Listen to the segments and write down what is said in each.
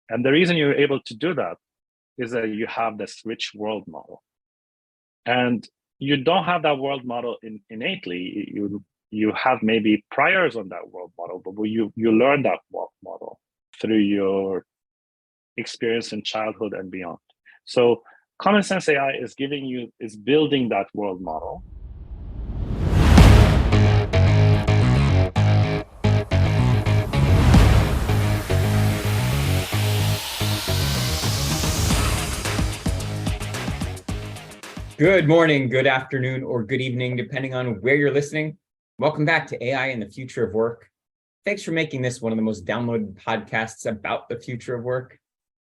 And the reason you're able to do that is that you have this rich world model. And you don't have that world model innately. You have maybe priors on that world model, but you learn that world model through your experience in childhood and beyond. So Common Sense AI is building that world model. Good morning, good afternoon, or good evening, depending on where you're listening. Welcome back to AI and the Future of Work. Thanks for making this one of the most downloaded podcasts about the future of work.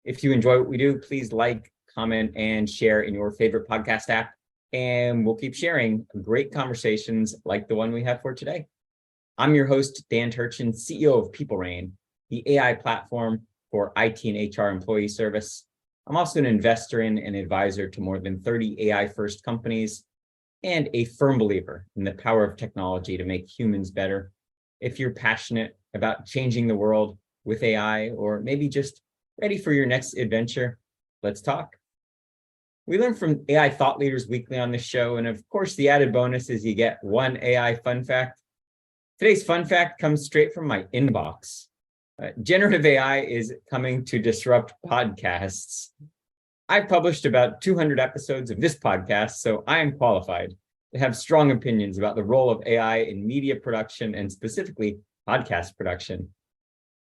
If you enjoy what we do, please like, comment, and share in your favorite podcast app. And we'll keep sharing great conversations like the one we have for today. I'm your host, Dan Turchin, CEO of PeopleRain, the AI platform for IT and HR employee service. I'm also an investor in and advisor to more than 30 AI-first companies and a firm believer in the power of technology to make humans better. If you're passionate about changing the world with AI, or maybe just ready for your next adventure, let's talk. We learn from AI thought leaders weekly on this show, and of course, the added bonus is you get one AI fun fact. Today's fun fact comes straight from my inbox. Generative AI is coming to disrupt podcasts. I've published about 200 episodes of this podcast, so I am qualified to have strong opinions about the role of AI in media production and specifically podcast production,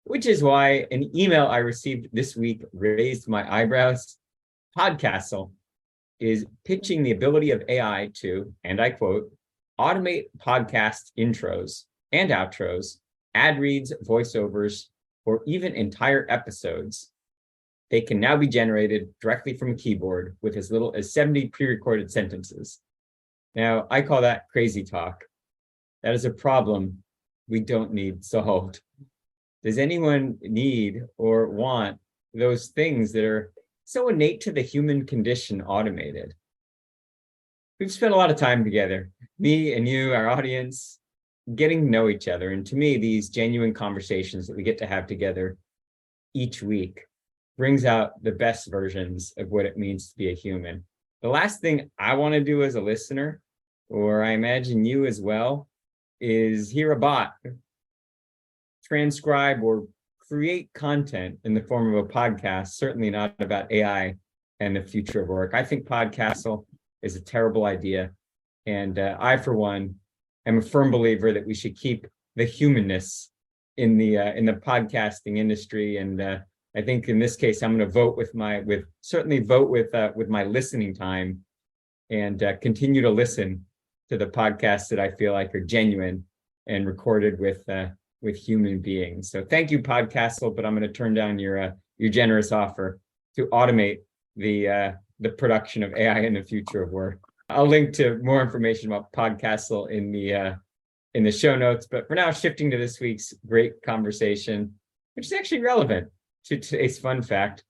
which is why an email I received this week raised my eyebrows. Podcastle is pitching the ability of AI to, and I quote, automate podcast intros and outros, ad reads, voiceovers, or even entire episodes. They can now be generated directly from a keyboard with as little as 70 pre-recorded sentences. Now, I call that crazy talk. That is a problem we don't need solved. Does anyone need or want those things that are so innate to the human condition automated? We've spent a lot of time together, me and you, our audience, getting to know each other. And to me, these genuine conversations that we get to have together each week brings out the best versions of what it means to be a human. The last thing I want to do as a listener, or I imagine you as well, is hear a bot transcribe or create content in the form of a podcast, certainly not about AI and the future of work. I think Podcastle is a terrible idea. And I, for one, am a firm believer that we should keep the humanness in the podcasting industry. And I think in this case, I'm going to vote with my listening time, and continue to listen to the podcasts that I feel like are genuine and recorded with human beings. So thank you, Podcastle, but I'm going to turn down your generous offer to automate the production of AI in the future of work. I'll link to more information about Podcastle in the show notes. But for now, shifting to this week's great conversation, which is actually relevant to today's fun fact.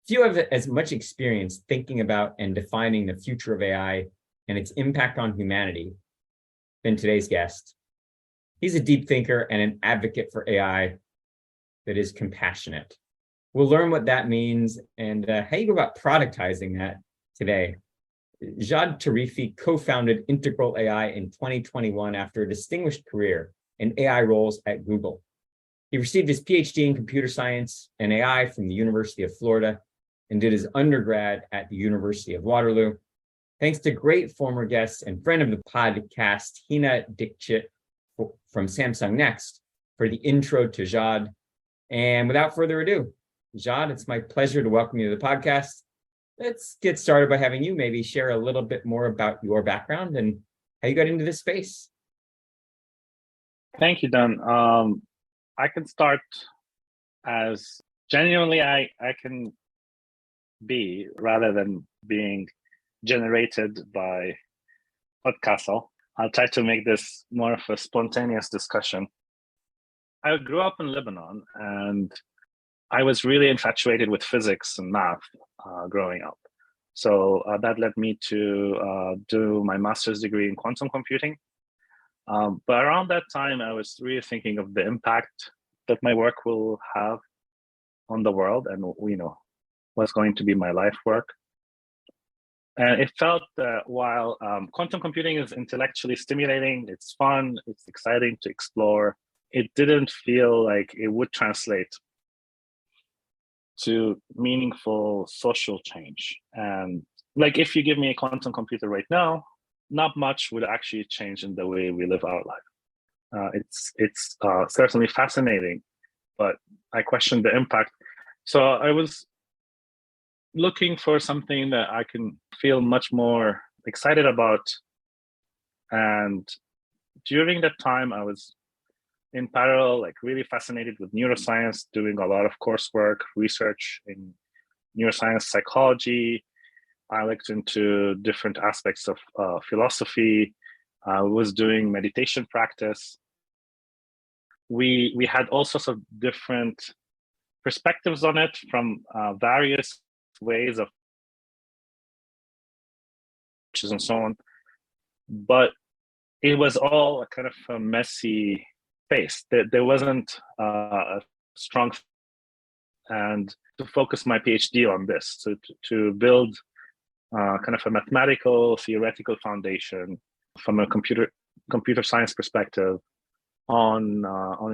If you have as much experience thinking about and defining the future of AI and its impact on humanity than today's guest. He's a deep thinker and an advocate for AI that is compassionate. We'll learn what that means and how you go about productizing that today. Jad Tarifi co-founded Integral AI in 2021 after a distinguished career in AI roles at Google. He received his PhD in computer science and AI from the University of Florida and did his undergrad at the University of Waterloo. Thanks to great former guests and friend of the podcast, Hina Dixit from Samsung Next, for the intro to Jad. And without further ado, Jad, it's my pleasure to welcome you to the podcast. Let's get started by having you maybe share a little bit more about your background and how you got into this space. Thank you, Dan. I can start as genuinely I can be, rather than being generated by Podcastle. I'll try to make this more of a spontaneous discussion. I grew up in Lebanon, and I was really infatuated with physics and math growing up. So that led me to do my master's degree in quantum computing. But around that time, I was really thinking of the impact that my work will have on the world and what's going to be my life work. And it felt that while quantum computing is intellectually stimulating, it's fun, it's exciting to explore, it didn't feel like it would translate to meaningful social change. And like, if you give me a quantum computer right now, not much would actually change in the way we live our life. It's certainly fascinating, but I question the impact. So I was looking for something that I can feel much more excited about. And during that time, I was in parallel, like really fascinated with neuroscience, doing a lot of coursework, research in neuroscience, psychology. I looked into different aspects of philosophy. I was doing meditation practice. We had all sorts of different perspectives on it from various ways of and so on. But it was all a kind of a messy space. There wasn't a strong, and to focus my PhD on this, so to build kind of a mathematical, theoretical foundation from a computer science perspective on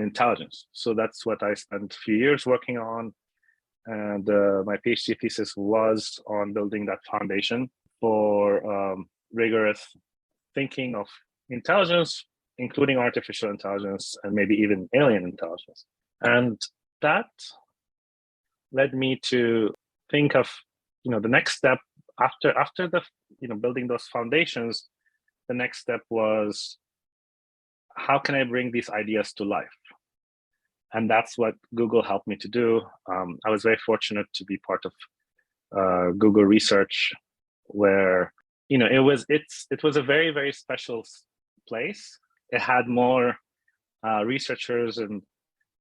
intelligence. So that's what I spent a few years working on, and my PhD thesis was on building that foundation for rigorous thinking of intelligence, including artificial intelligence and maybe even alien intelligence. And that led me to think of the next step after the building those foundations. The next step was, how can I bring these ideas to life? And that's what Google helped me to do. I was very fortunate to be part of Google Research, where it was a very, very special place. It had more researchers and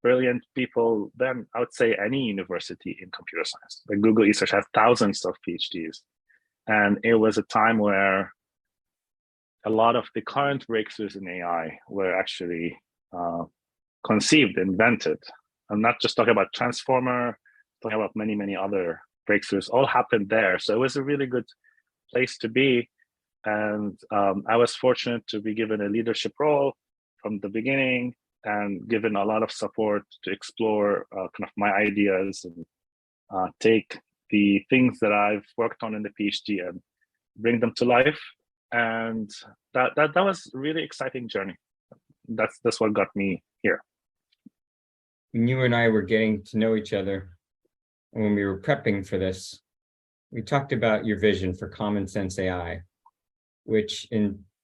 brilliant people than I would say any university in computer science. Like Google Research has thousands of PhDs, and it was a time where a lot of the current breakthroughs in AI were actually conceived, invented. I'm not just talking about Transformer, talking about many, many other breakthroughs, all happened there. So it was a really good place to be. And I was fortunate to be given a leadership role from the beginning and given a lot of support to explore kind of my ideas and take the things that I've worked on in the PhD and bring them to life. And that was a really exciting journey. That's what got me here. When you and I were getting to know each other, and when we were prepping for this, we talked about your vision for common sense AI, which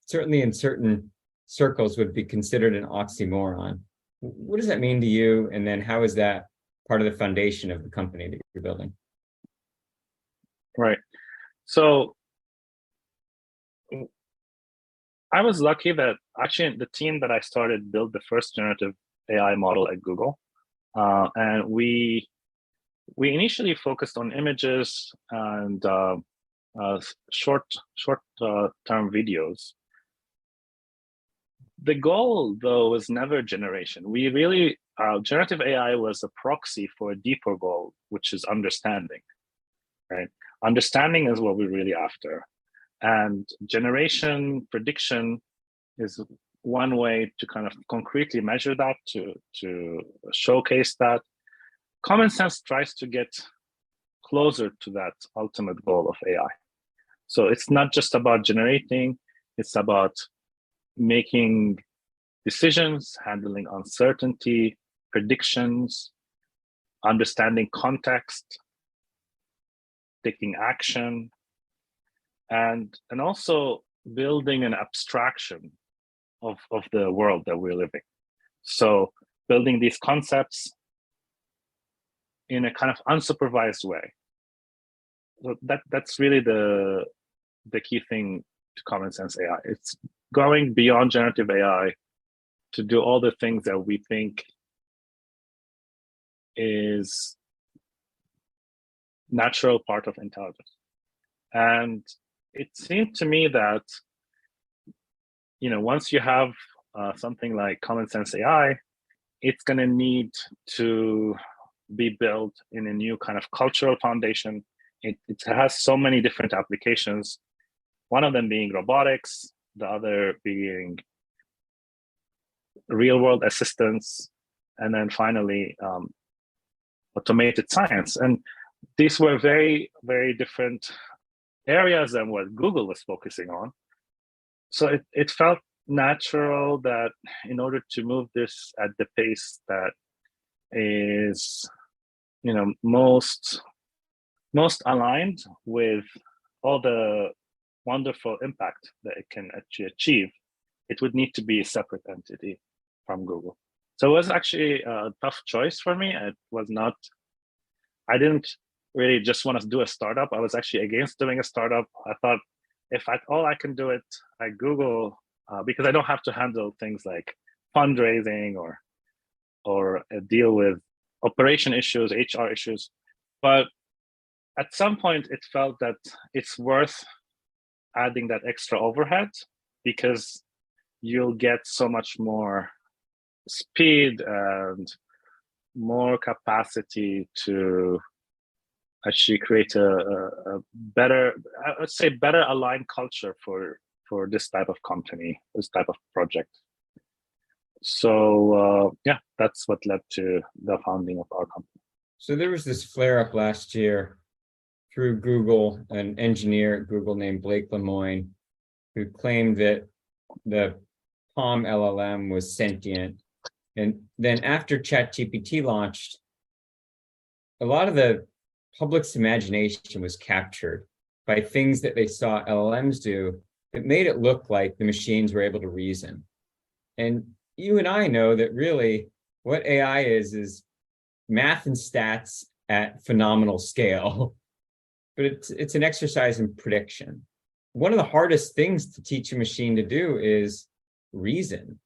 certainly in certain circles would be considered an oxymoron. What does that mean to you? And then how is that part of the foundation of the company that you're building? Right. So I was lucky that actually the team that I started built the first generative AI model at Google. And we initially focused on images and short-term videos. The goal, though, was never generation. We really, generative AI was a proxy for a deeper goal, which is understanding, right? Understanding is what we're really after. And generation prediction is one way to kind of concretely measure that, to showcase that. Common sense tries to get closer to that ultimate goal of AI. So it's not just about generating, it's about making decisions, handling uncertainty, predictions, understanding context, taking action, and also building an abstraction of the world that we're living. So building these concepts in a kind of unsupervised way. So that's really the key thing to common sense AI. It's going beyond generative AI to do all the things that we think is natural part of intelligence. And it seemed to me that, once you have something like common sense AI, it's going to need to be built in a new kind of cultural foundation. It has so many different applications, one of them being robotics, the other being real world assistance, and then finally automated science. And these were very, very different areas than what Google was focusing on. So it felt natural that in order to move this at the pace that is, most aligned with all the wonderful impact that it can actually achieve, it would need to be a separate entity from Google. So it was actually a tough choice for me. I didn't really just want to do a startup. I was actually against doing a startup. I thought if all I can do it at Google, because I don't have to handle things like fundraising or deal with operation issues, HR issues. But at some point, it felt that it's worth adding that extra overhead because you'll get so much more speed and more capacity to actually create a better, I would say, better aligned culture for this type of company, this type of project. So yeah, that's what led to the founding of our company. So there was this flare up last year through Google, an engineer at Google named Blake Lemoine, who claimed that the Palm LLM was sentient. And then after ChatGPT launched, a lot of the public's imagination was captured by things that they saw LLMs do that made it look like the machines were able to reason. And you and I know that really what AI is math and stats at phenomenal scale, but it's an exercise in prediction. One of the hardest things to teach a machine to do is reason.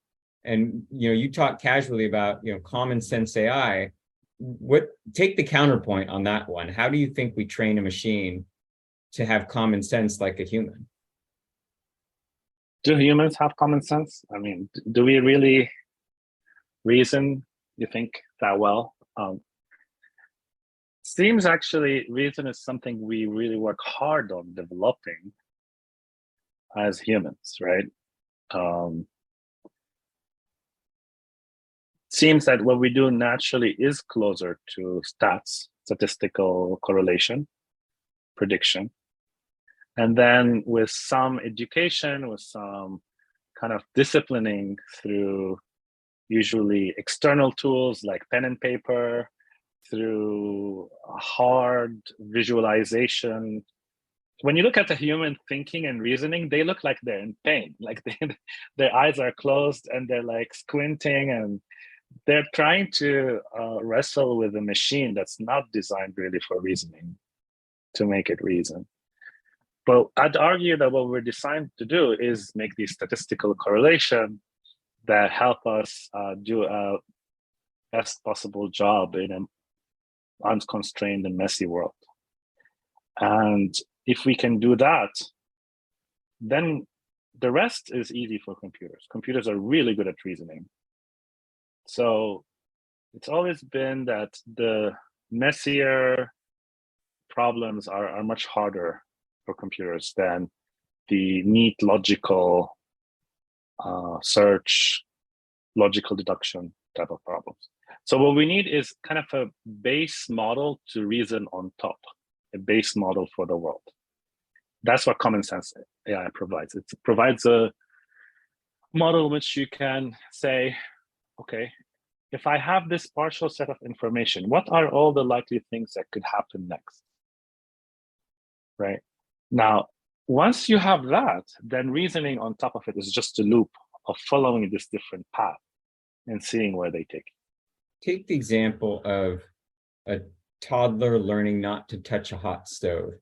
And you talk casually about common sense AI. Take the counterpoint on that one. How do you think we train a machine to have common sense like a human? Do humans have common sense? I mean, do we really reason, you think, that well? Seems actually reason is something we really work hard on developing as humans, right? Seems that what we do naturally is closer to stats, statistical correlation, prediction. And then with some education, with some kind of disciplining through usually external tools like pen and paper, through hard visualization. When you look at the human thinking and reasoning, they look like they're in pain, like their eyes are closed and they're like squinting and they're trying to wrestle with a machine that's not designed really for reasoning to make it reason. But I'd argue that what we're designed to do is make these statistical correlation that help us do a best possible job in an unconstrained and messy world. And if we can do that, then the rest is easy for computers. Computers are really good at reasoning. So it's always been that the messier problems are much harder for computers than the neat logical search, logical deduction type of problems. So what we need is kind of a base model to reason on top, a base model for the world. That's what common sense AI provides. It provides a model which you can say, okay, if I have this partial set of information, what are all the likely things that could happen next? Right? Now, once you have that, then reasoning on top of it is just a loop of following this different path and seeing where they take you. Take the example of a toddler learning not to touch a hot stove.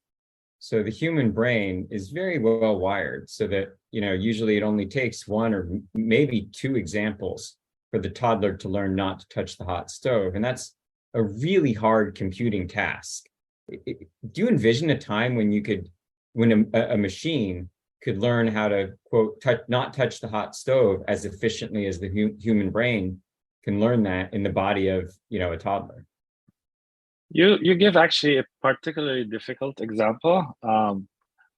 So the human brain is very well wired so that, usually it only takes one or maybe two examples for the toddler to learn not to touch the hot stove. And that's a really hard computing task. Do you envision a time when a machine could learn how to, quote, not touch the hot stove as efficiently as the human brain can learn that in the body of, a toddler? You give actually a particularly difficult example,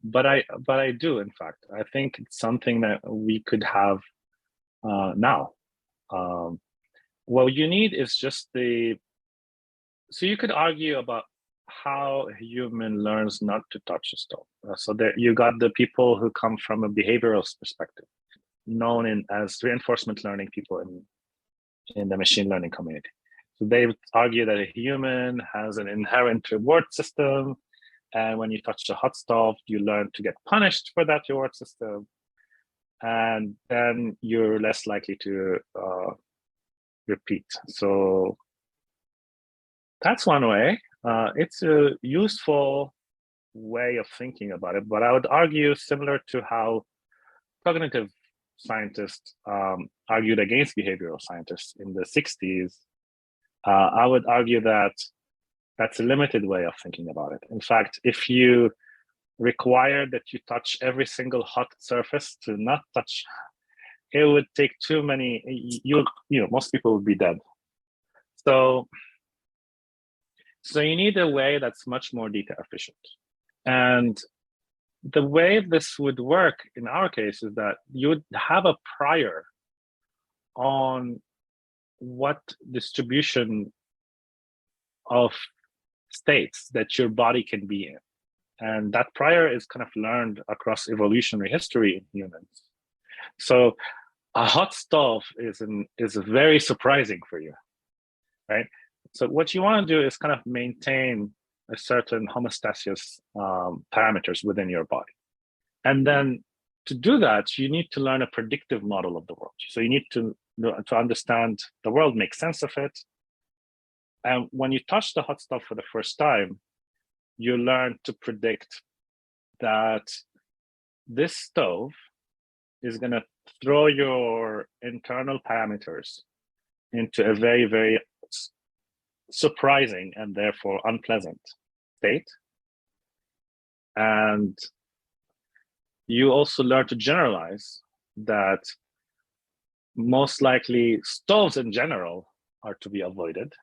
but I do, in fact. I think it's something that we could have now. Um, what you need is just so you could argue about how a human learns not to touch a stone. So there you got the people who come from a behavioral perspective, known as reinforcement learning people in the machine learning community. So they would argue that a human has an inherent reward system, and when you touch the hot stove, you learn to get punished for that reward system, and then you're less likely to repeat. So that's one way. It's a useful way of thinking about it, but I would argue similar to how cognitive scientists argued against behavioral scientists in the 60s. I would argue that that's a limited way of thinking about it. In fact, if you require that you touch every single hot surface to not touch, it would take too many. Most people would be dead. So you need a way that's much more data efficient. And the way this would work in our case is that you would have a prior on what distribution of states that your body can be in. And that prior is kind of learned across evolutionary history in humans. So a hot stove is very surprising for you, right? So what you want to do is kind of maintain a certain homeostasis parameters within your body. And then to do that, you need to learn a predictive model of the world. So you need to understand the world, make sense of it. And when you touch the hot stuff for the first time, you learn to predict that this stove is going to throw your internal parameters into a very, very surprising and therefore unpleasant state. And you also learn to generalize that most likely stoves in general are to be avoided.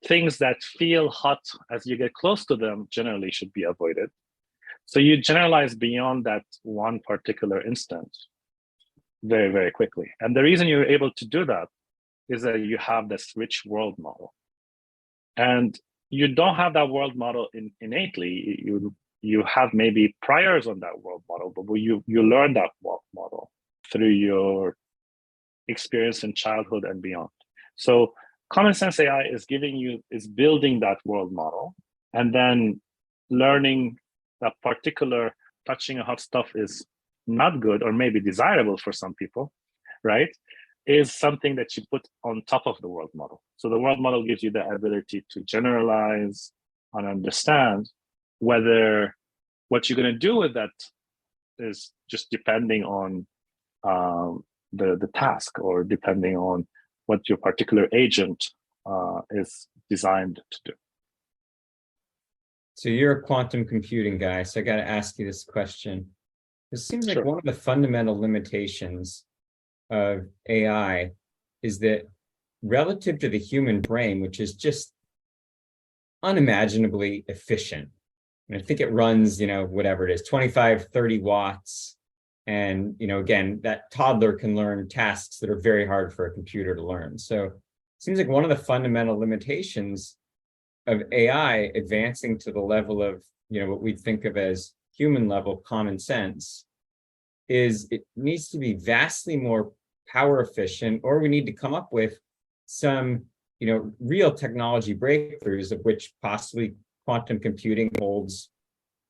Things that feel hot as you get close to them generally should be avoided. So you generalize beyond that one particular instance very, very quickly. And the reason you're able to do that is that you have this rich world model. And you don't have that world model innately. You have maybe priors on that world model, but you learn that world model through your experience in childhood and beyond. So Common Sense AI is building that world model, and then learning that particular touching a hot stuff is not good or maybe desirable for some people, right? Is something that you put on top of the world model. So the world model gives you the ability to generalize and understand whether what you're going to do with that is just depending on the task, or depending on what your particular agent is designed to do. So you're a quantum computing guy, so I got to ask you this question. It seems like Sure. one of the fundamental limitations of AI is that relative to the human brain, which is just unimaginably efficient. And I think it runs, whatever it is, 25, 30 watts. And, again, that toddler can learn tasks that are very hard for a computer to learn. So it seems like one of the fundamental limitations of AI advancing to the level of, what we think of as human level common sense is it needs to be vastly more power efficient, or we need to come up with some, real technology breakthroughs, of which possibly quantum computing holds,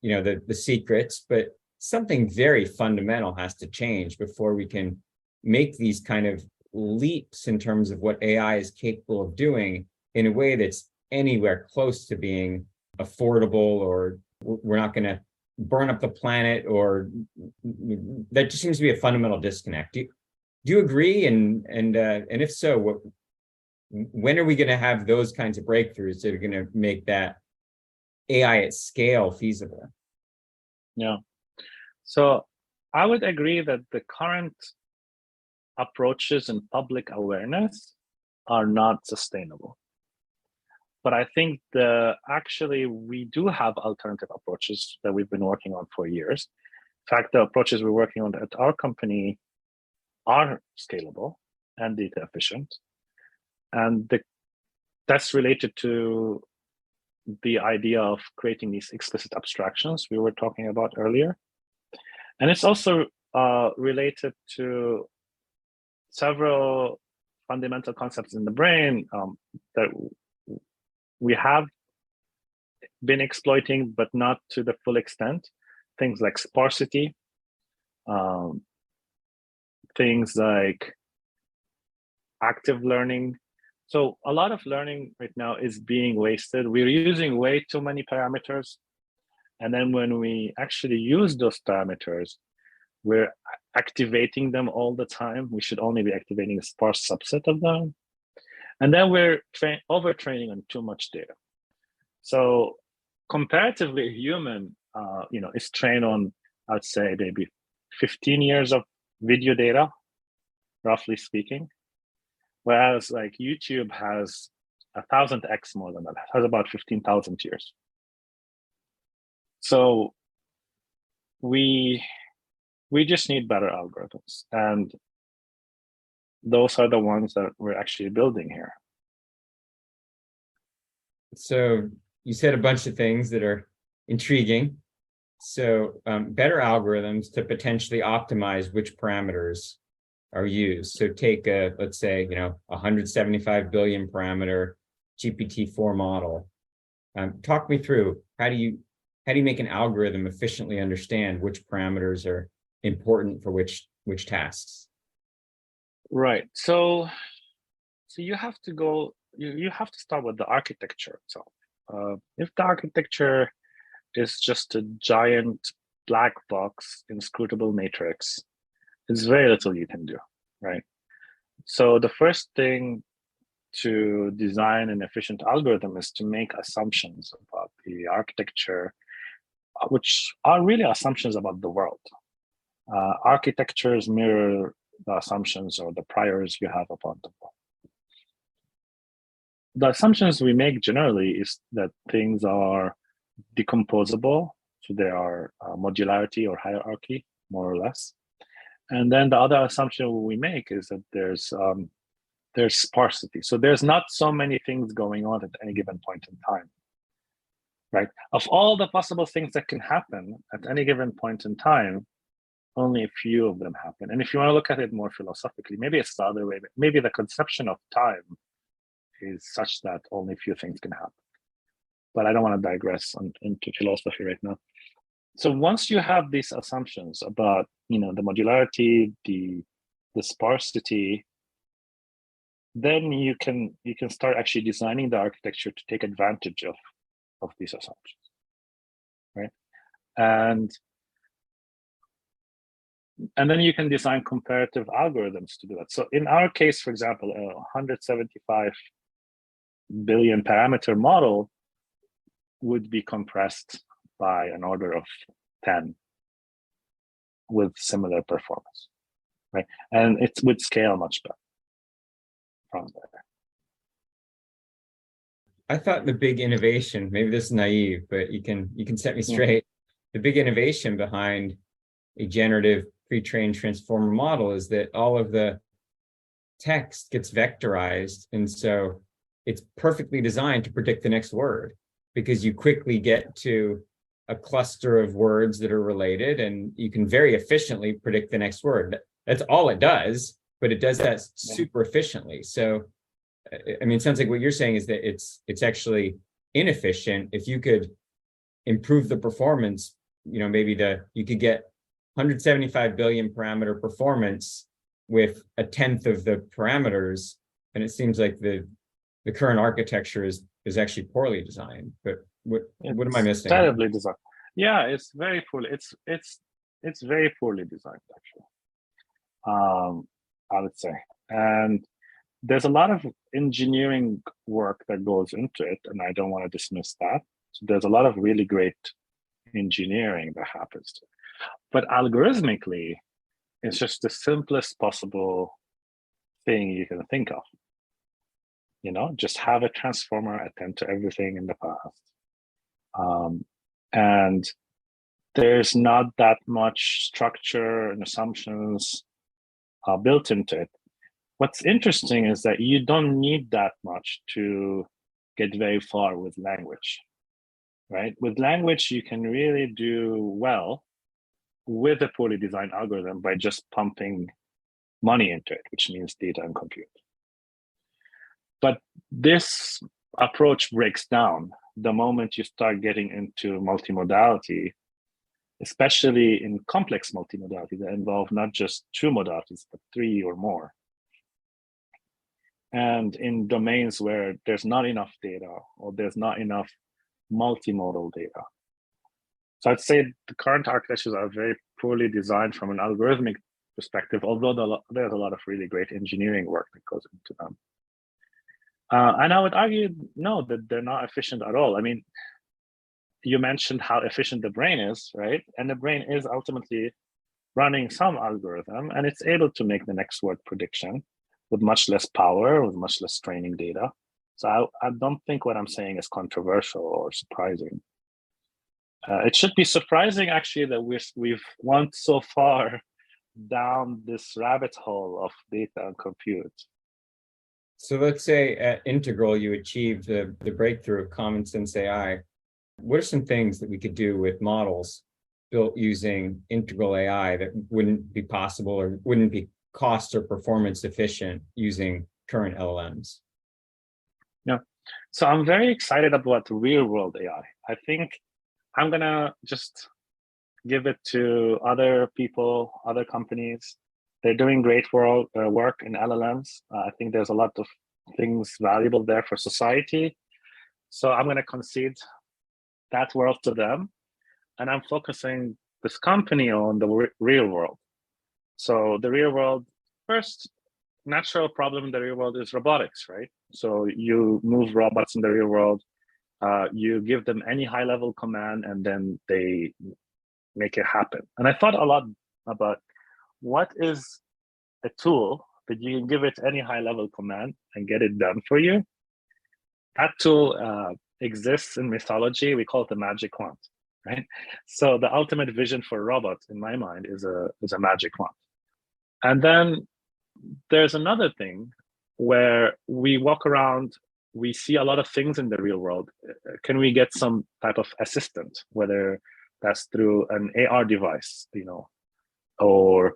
the secrets, but something very fundamental has to change before we can make these kind of leaps in terms of what AI is capable of doing in a way that's anywhere close to being affordable, or we're not going to burn up the planet, or that just seems to be a fundamental disconnect. Do you agree? And if so, when are we going to have those kinds of breakthroughs that are going to make that AI at scale feasible? Yeah. So I would agree that the current approaches in public awareness are not sustainable. but I think actually we do have alternative approaches that we've been working on for years. In fact, the approaches we're working on at our company are scalable and data efficient. And that's related to the idea of creating these explicit abstractions we were talking about earlier. And it's also related to several fundamental concepts in the brain that we have been exploiting, but not to the full extent. Things like sparsity, things like active learning. So a lot of learning right now is being wasted. We're using way too many parameters. And then when we actually use those parameters, we're activating them all the time. We should only be activating a sparse subset of them. And then we're overtraining on too much data. So comparatively, a human, is trained on, I'd say, maybe 15 years of video data, roughly speaking. Whereas like YouTube has 1,000x more than that, has about 15,000 years. So we just need better algorithms. And those are the ones that we're actually building here. So you said a bunch of things that are intriguing. So better algorithms to potentially optimize which parameters are used. So take let's say, 175 billion parameter GPT-4 model. Talk me through, how do you make an algorithm efficiently understand which parameters are important for which tasks? Right. So you have to go, you have to start with the architecture itself. If the architecture is just a giant black box inscrutable matrix, there's very little you can do, right? So the first thing to design an efficient algorithm is to make assumptions about the architecture, which are really assumptions about the world. Architectures mirror the assumptions or the priors you have upon the world. The assumptions we make generally is that things are decomposable, so there are modularity or hierarchy, more or less. And then the other assumption we make is that there's sparsity. So there's not so many things going on at any given point in time, right? Of all the possible things that can happen at any given point in time, only a few of them happen. And if you want to look at it more philosophically, maybe it's the other way. Maybe the conception of time is such that only a few things can happen. But I don't want to digress into philosophy right now. So once you have these assumptions about, the modularity, the sparsity, then you can start actually designing the architecture to take advantage of these assumptions, right? And then you can design comparative algorithms to do that. So in our case, for example, a 175 billion parameter model would be compressed by an order of 10 with similar performance, right? And it would scale much better from there. I thought the big innovation, maybe this is naive, but you can set me straight. The big innovation behind a generative pre-trained transformer model is that all of the text gets vectorized. And so it's perfectly designed to predict the next word, because you quickly get to a cluster of words that are related, and you can very efficiently predict the next word. That's all it does, but it does that super efficiently. So, I mean, it sounds like what you're saying is that it's actually inefficient. If you could improve the performance, maybe you could get 175 billion parameter performance with a tenth of the parameters, and it seems like the current architecture is actually poorly designed. But what am I missing? Terribly designed. Yeah, it's very poorly. It's very poorly designed, actually. I would say, and there's a lot of engineering work that goes into it, and I don't want to dismiss that. So there's a lot of really great engineering that happens to it. But algorithmically, it's just the simplest possible thing you can think of. just have a transformer attend to everything in the past. And there's not that much structure and assumptions built into it. What's interesting is that you don't need that much to get very far with language, right? With language, you can really do well with a poorly designed algorithm by just pumping money into it, which means data and compute. But this approach breaks down the moment you start getting into multimodality, especially in complex multimodality that involve not just two modalities, but three or more. And in domains where there's not enough data or there's not enough multimodal data. So I'd say the current architectures are very poorly designed from an algorithmic perspective, although there's a lot of really great engineering work that goes into them. And I would argue, no, that they're not efficient at all. I mean, you mentioned how efficient the brain is, right? And the brain is ultimately running some algorithm, and it's able to make the next word prediction with much less power, with much less training data. So I don't think what I'm saying is controversial or surprising. It should be surprising, actually, that we've went so far down this rabbit hole of data and compute. So let's say at Integral, you achieved the breakthrough of common sense AI. What are some things that we could do with models built using Integral AI that wouldn't be possible or wouldn't be cost or performance efficient using current LLMs? Yeah, so I'm very excited about real world AI. I think I'm gonna just give it to other people, other companies. They're doing great work in LLMs. I think there's a lot of things valuable there for society. So I'm going to concede that world to them. And I'm focusing this company on the real world. So the real world, first natural problem in the real world is robotics, right? So you move robots in the real world, you give them any high level command, and then they make it happen. And I thought a lot about what is a tool that you can give it any high level command and get it done for you. That tool exists in mythology. We call it the magic wand, right? So the ultimate vision for robots, in my mind, is a magic wand. And then there's another thing where we walk around, we see a lot of things in the real world. Can we get some type of assistant, whether that's through an AR device, or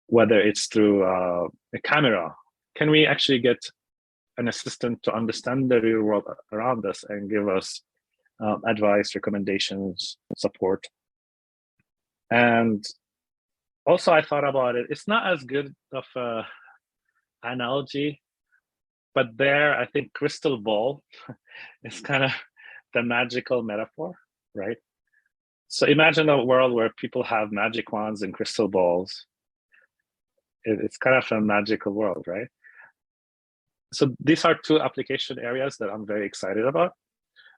whether it's through a camera? Can we actually get an assistant to understand the real world around us and give us advice, recommendations, support? And also, I thought about it. It's not as good of an analogy, but there, I think crystal ball is kind of the magical metaphor, right? So imagine a world where people have magic wands and crystal balls. It's kind of a magical world, right? So these are two application areas that I'm very excited about.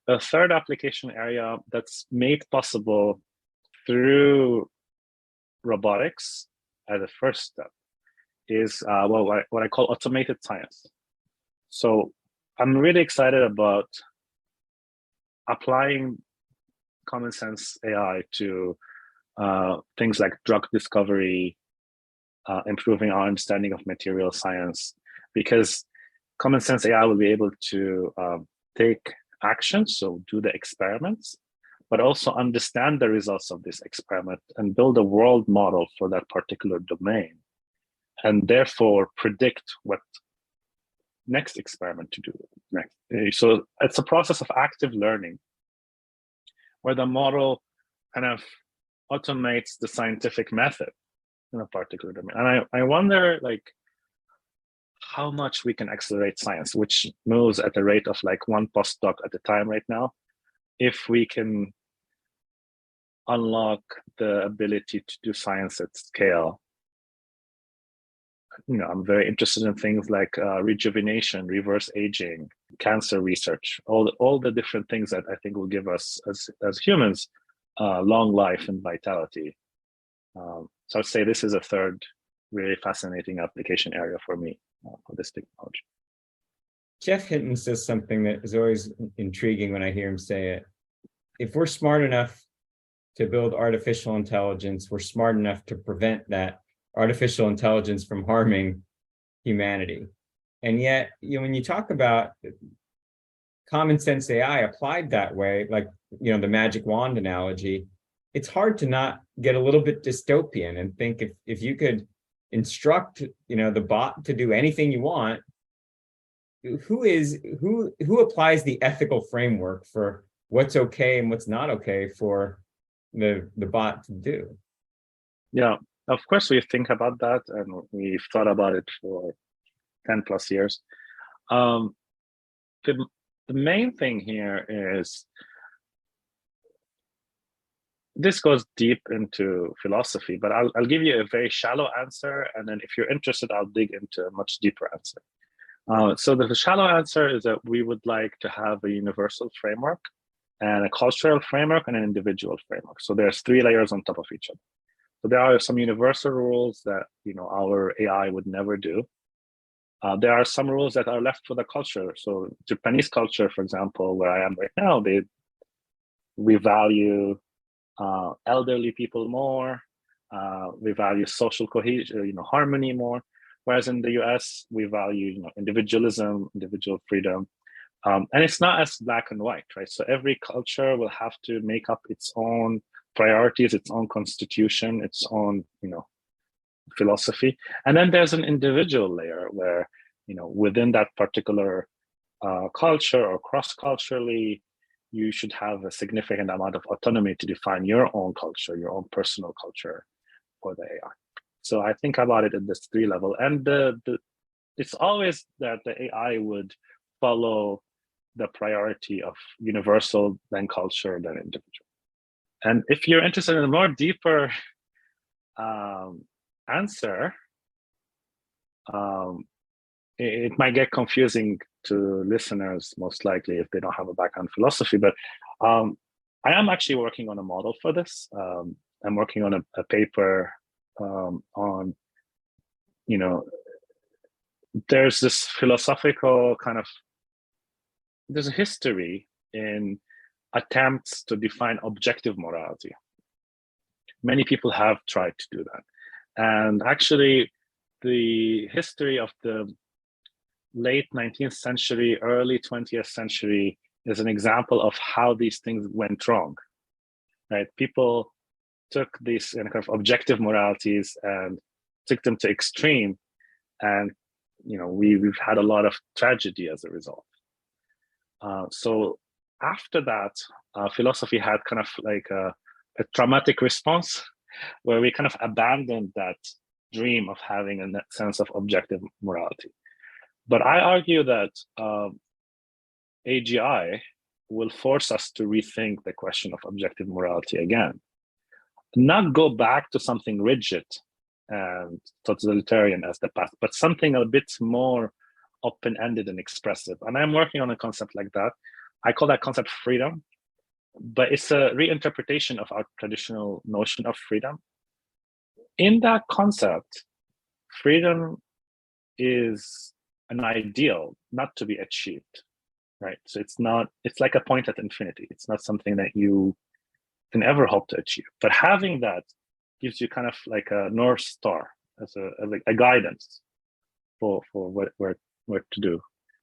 A third application area that's made possible through robotics as a first step is what I call automated science. So I'm really excited about applying common sense AI to things like drug discovery, improving our understanding of material science, because common sense AI will be able to take action, so do the experiments, but also understand the results of this experiment and build a world model for that particular domain, and therefore predict what next experiment to do next. So it's a process of active learning where the model kind of automates the scientific method in a particular domain. And I wonder, like, how much we can accelerate science, which moves at the rate of like one postdoc at a time right now, if we can unlock the ability to do science at scale. I'm very interested in things like rejuvenation, reverse aging, cancer research, all the different things that I think will give us as humans long life and vitality. So I'd say this is a third really fascinating application area for me for this technology. Jeff Hinton says something that is always intriguing when I hear him say it. If we're smart enough to build artificial intelligence, we're smart enough to prevent that artificial intelligence from harming humanity. And yet, when you talk about common sense AI applied that way, like, the magic wand analogy, it's hard to not get a little bit dystopian and think if you could instruct, the bot to do anything you want, who applies the ethical framework for what's okay and what's not okay for the bot to do? Yeah, of course we think about that, and we've thought about it for 10 plus years. The main thing here is this goes deep into philosophy, but I'll give you a very shallow answer, and then if you're interested, I'll dig into a much deeper answer. So the shallow answer is that we would like to have a universal framework and a cultural framework and an individual framework. So there's 3 layers on top of each other. So there are some universal rules that our AI would never do. There are some rules that are left for the culture. So Japanese culture, for example, where I am right now, we value elderly people more. We value social cohesion, harmony more. Whereas in the US, we value individualism, individual freedom. And it's not as black and white, right? So every culture will have to make up its own priorities, its own constitution, its own, philosophy. And then there's an individual layer where, within that particular culture or cross-culturally, you should have a significant amount of autonomy to define your own culture, your own personal culture for the AI. So I think about it at this 3 level. And it's always that the AI would follow the priority of universal, then culture, then individual. And if you're interested in a more deeper answer, it might get confusing to listeners, most likely, if they don't have a background in philosophy. But I am actually working on a model for this. I'm working on a paper on, there's this philosophical kind of, there's a history in attempts to define objective morality. Many people have tried to do that. And actually, the history of the late 19th century, early 20th century is an example of how these things went wrong, right? People took these kind of objective moralities and took them to extreme. And, we've had a lot of tragedy as a result. So after that, philosophy had kind of like a traumatic response where we kind of abandoned that dream of having a sense of objective morality. But I argue that AGI will force us to rethink the question of objective morality again. Not go back to something rigid and totalitarian as the past, but something a bit more open-ended and expressive. And I'm working on a concept like that. I call that concept freedom, but it's a reinterpretation of our traditional notion of freedom. In that concept, freedom is an ideal not to be achieved, right? So it's like a point at infinity. It's not something that you can ever hope to achieve. But having that gives you kind of like a North Star as a guidance for what to do.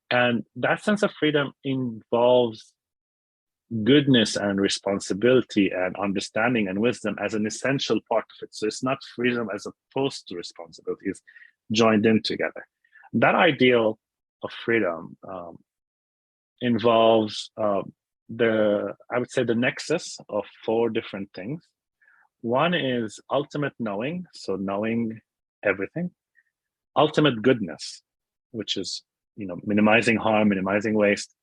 And that sense of freedom involves goodness and responsibility and understanding and wisdom as an essential part of it. So it's not freedom as opposed to responsibility, it's joined in together. That ideal of freedom involves I would say the nexus of 4 different things. One is ultimate knowing, so knowing everything. Ultimate goodness, which is minimizing harm, minimizing waste.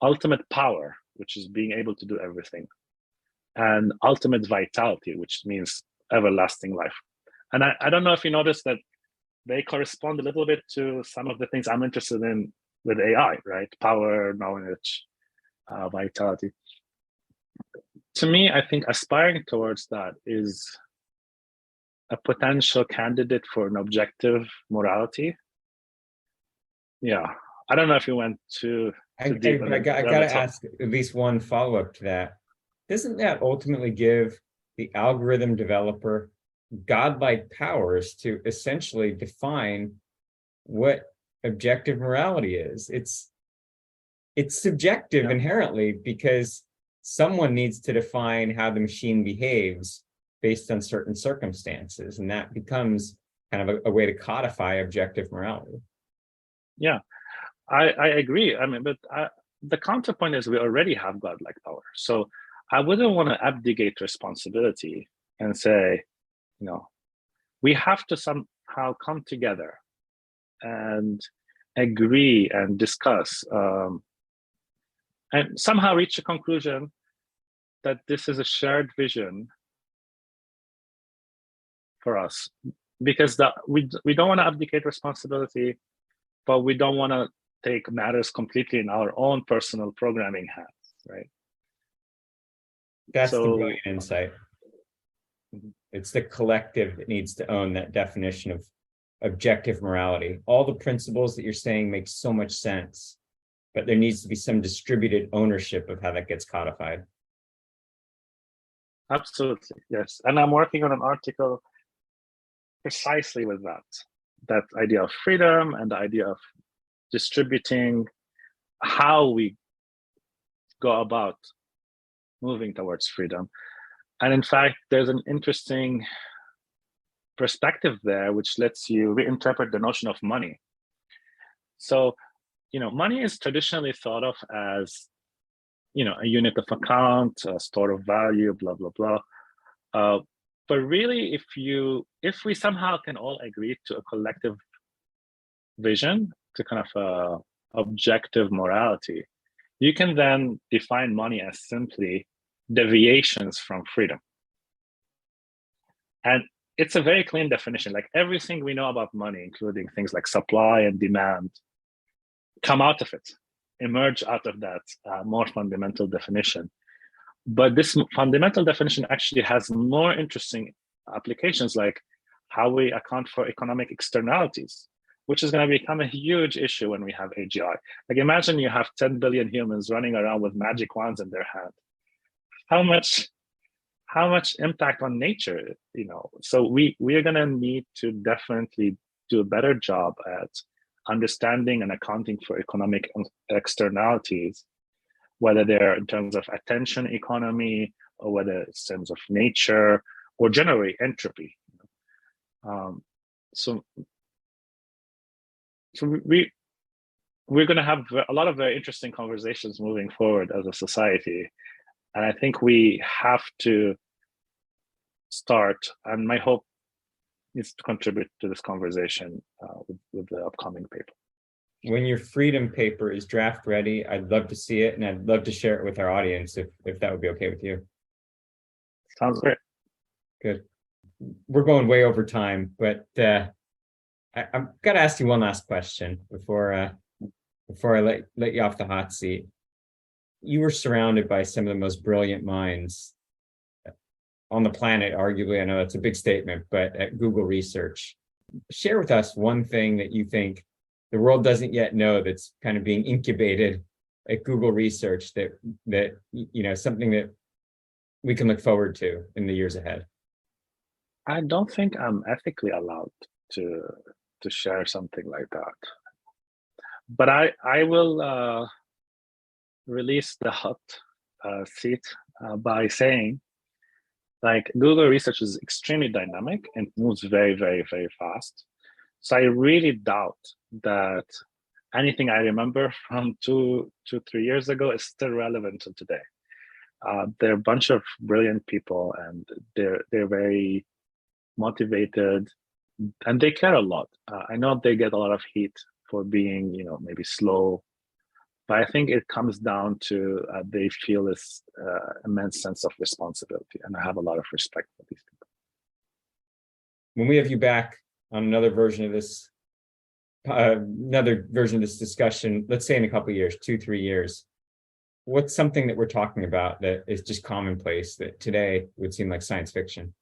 Ultimate power, which is being able to do everything. And ultimate vitality, which means everlasting life. And I don't know if you noticed that they correspond a little bit to some of the things I'm interested in with AI, right? Power, knowledge, vitality. To me, I think aspiring towards that is a potential candidate for an objective morality. Yeah, I don't know if you went too deep. I gotta ask at least one follow-up to that. Doesn't that ultimately give the algorithm developer godlike powers to essentially define what objective morality is? It's subjective inherently, because someone needs to define how the machine behaves based on certain circumstances, and that becomes kind of a way to codify objective morality. Yeah, I agree. I mean, but the counterpoint is we already have godlike power. So I wouldn't want to abdicate responsibility and say, we have to somehow come together and agree and discuss and somehow reach a conclusion that this is a shared vision for us, because we don't want to abdicate responsibility, but we don't want to take matters completely in our own personal programming hands, right? That's the brilliant insight. It's the collective that needs to own that definition of objective morality. All the principles that you're saying make so much sense, but there needs to be some distributed ownership of how that gets codified. Absolutely, yes. And I'm working on an article precisely with that idea of freedom and the idea of distributing how we go about moving towards freedom. And in fact, there's an interesting perspective there, which lets you reinterpret the notion of money. So, money is traditionally thought of as, a unit of account, a store of value, blah, blah, blah. But really, if we somehow can all agree to a collective vision, to kind of objective morality, you can then define money as simply deviations from freedom. And it's a very clean definition. Like everything we know about money, including things like supply and demand, come out of it, emerge out of that more fundamental definition. But this fundamental definition actually has more interesting applications, like how we account for economic externalities, which is going to become a huge issue when we have AGI. Like imagine you have 10 billion humans running around with magic wands in their hand. How much impact on nature, So we are going to need to definitely do a better job at understanding and accounting for economic externalities, whether they're in terms of attention economy, or whether it's in terms of nature, or generally entropy. So we're going to have a lot of very interesting conversations moving forward as a society. And I think we have to start, and my hope is to contribute to this conversation with the upcoming paper. When your freedom paper is draft ready, I'd love to see it, and I'd love to share it with our audience if that would be okay with you. Sounds great. Good. We're going way over time, but I've got to ask you one last question before I let you off the hot seat. You were surrounded by some of the most brilliant minds on the planet, arguably. I know that's a big statement, but at Google Research. Share with us one thing that you think the world doesn't yet know that's kind of being incubated at Google Research that something that we can look forward to in the years ahead. I don't think I'm ethically allowed to share something like that. But I will release the hot seat by saying, like, Google Research is extremely dynamic and moves very, very, very fast. So I really doubt that anything I remember from 3 years ago is still relevant to today. They're a bunch of brilliant people, and they're very motivated, and they care a lot. I know they get a lot of heat for being, maybe slow, but I think it comes down to they feel this immense sense of responsibility, and I have a lot of respect for these people. When we have you back on another version of this discussion, let's say in a couple of years, 2-3 years, what's something that we're talking about that is just commonplace that today would seem like science fiction?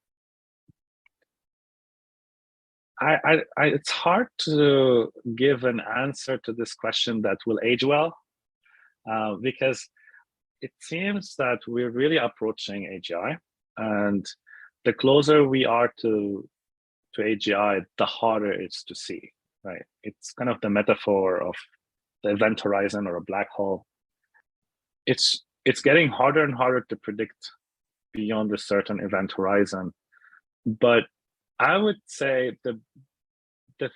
it's hard to give an answer to this question that will age well, because it seems that we're really approaching AGI, and the closer we are to AGI, the harder it's to see, right? It's kind of the metaphor of the event horizon or a black hole. It's getting harder and harder to predict beyond a certain event horizon. But I would say the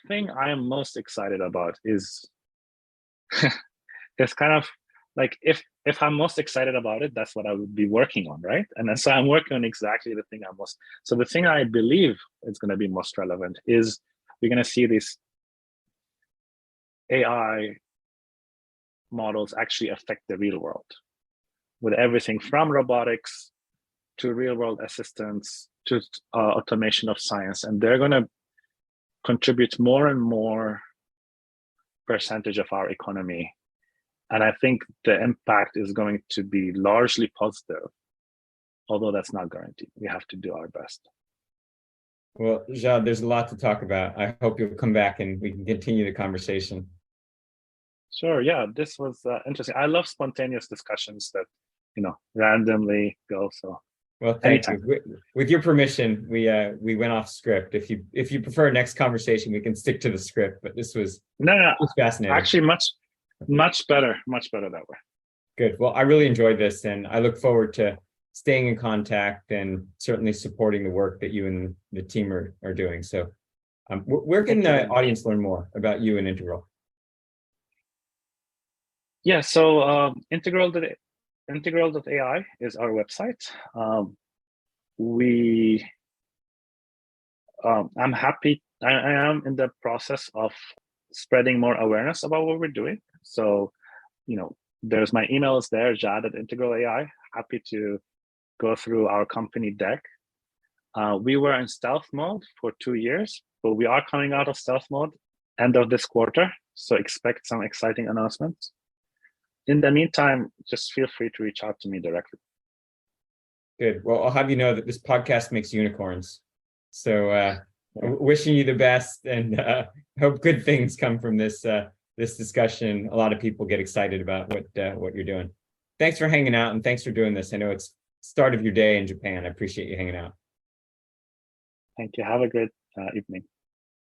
thing I am most excited about is it's kind of like if I'm most excited about it, that's what I would be working on, right? And then, so I'm working on exactly the thing I'm most. So the thing I believe is going to be most relevant is we're going to see these AI models actually affect the real world, with everything from robotics to real world assistance to automation of science, and they're going to contribute more and more percentage of our economy. And I think the impact is going to be largely positive, although that's not guaranteed. We have to do our best. Well, Jad, there's a lot to talk about. I hope you'll come back and we can continue the conversation. Sure. Yeah, this was interesting. I love spontaneous discussions that, randomly go. So, well, thank you. With your permission, we went off script. If you prefer next conversation, we can stick to the script. But this was fascinating. Actually, much better that way. Good. Well, I really enjoyed this, and I look forward to staying in contact and certainly supporting the work that you and the team are doing. So, where can the audience learn more about you and Integral? Yeah, so Integral.ai is our website. I'm happy. I am in the process of spreading more awareness about what we're doing. So, there's my email is there, Jad@Integral.ai. Happy to go through our company deck. We were in stealth mode for 2 years, but we are coming out of stealth mode end of this quarter. So expect some exciting announcements. In the meantime, just feel free to reach out to me directly. Good. Well, I'll have you know that this podcast makes unicorns. So wishing you the best, and hope good things come from this this discussion. A lot of people get excited about what you're doing. Thanks for hanging out, and thanks for doing this. I know it's start of your day in Japan. I appreciate you hanging out. Thank you. Have a great evening.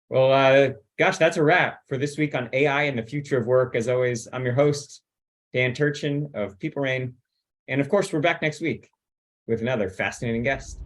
Well, gosh, that's a wrap for this week on AI and the Future of Work. As always, I'm your host, Dan Turchin of PeopleRain. And of course, we're back next week with another fascinating guest.